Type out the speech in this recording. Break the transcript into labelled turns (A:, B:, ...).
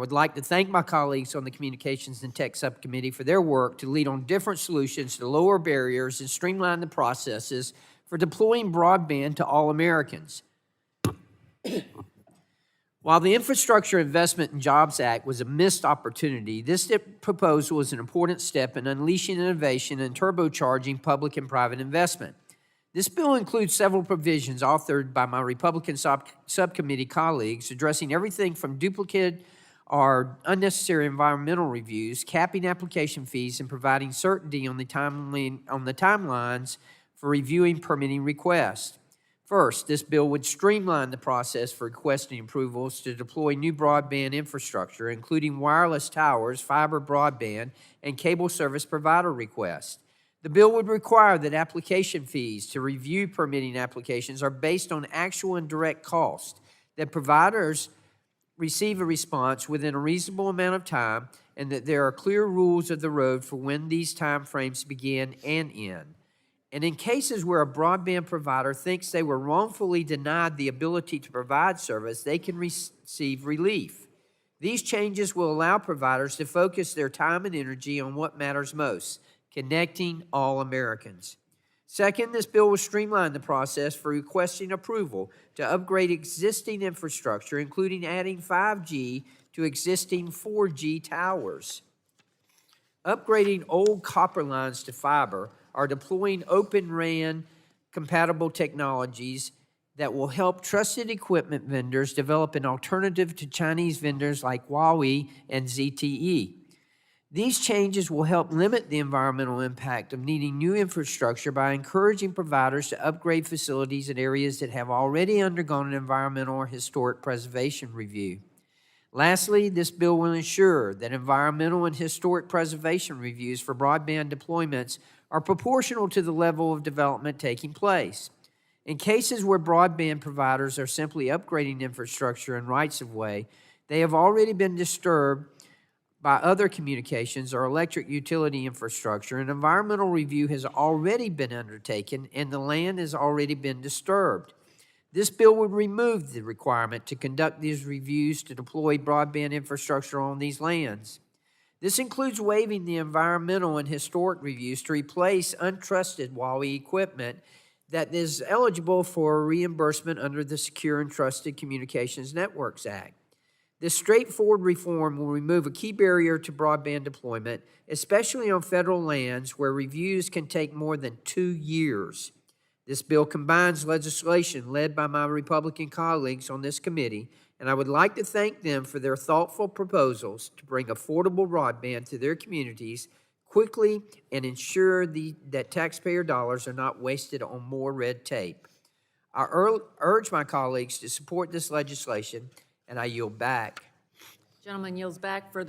A: I would like to thank my colleagues on the Communications and Tech Subcommittee for their work to lead on different solutions to lower barriers and streamline the processes for deploying broadband to all Americans. While the Infrastructure Investment and Jobs Act was a missed opportunity, this proposal is an important step in unleashing innovation and turbocharging public and private investment. This bill includes several provisions authored by my Republican subcommittee colleagues addressing everything from duplicate or unnecessary environmental reviews, capping application fees, and providing certainty on the timelines for reviewing permitting requests. First, this bill would streamline the process for requesting approvals to deploy new broadband infrastructure, including wireless towers, fiber broadband, and cable service provider requests. The bill would require that application fees to review permitting applications are based on actual and direct cost, that providers receive a response within a reasonable amount of time, and that there are clear rules of the road for when these time frames begin and end. And in cases where a broadband provider thinks they were wrongfully denied the ability to provide service, they can receive relief. These changes will allow providers to focus their time and energy on what matters most, connecting all Americans. Second, this bill will streamline the process for requesting approval to upgrade existing infrastructure, including adding 5G to existing 4G towers. Upgrading old copper lines to fiber or deploying Open RAN compatible technologies that will help trusted equipment vendors develop an alternative to Chinese vendors like Huawei and ZTE. These changes will help limit the environmental impact of needing new infrastructure by encouraging providers to upgrade facilities in areas that have already undergone an environmental or historic preservation review. Lastly, this bill will ensure that environmental and historic preservation reviews for broadband deployments are proportional to the level of development taking place. In cases where broadband providers are simply upgrading infrastructure and rights-of-way, they have already been disturbed by other communications or electric utility infrastructure, an environmental review has already been undertaken and the land has already been disturbed. This bill would remove the requirement to conduct these reviews to deploy broadband infrastructure on these lands. This includes waiving the environmental and historic reviews to replace untrusted Huawei equipment that is eligible for reimbursement under the Secure and Trusted Communications Networks Act. This straightforward reform will remove a key barrier to broadband deployment, especially on federal lands where reviews can take more than 2 years. This bill combines legislation led by my Republican colleagues on this committee, and I would like to thank them for their thoughtful proposals to bring affordable broadband to their communities quickly and ensure that taxpayer dollars are not wasted on more red tape. I urge my colleagues to support this legislation, and I yield back.
B: Gentleman yields back. Further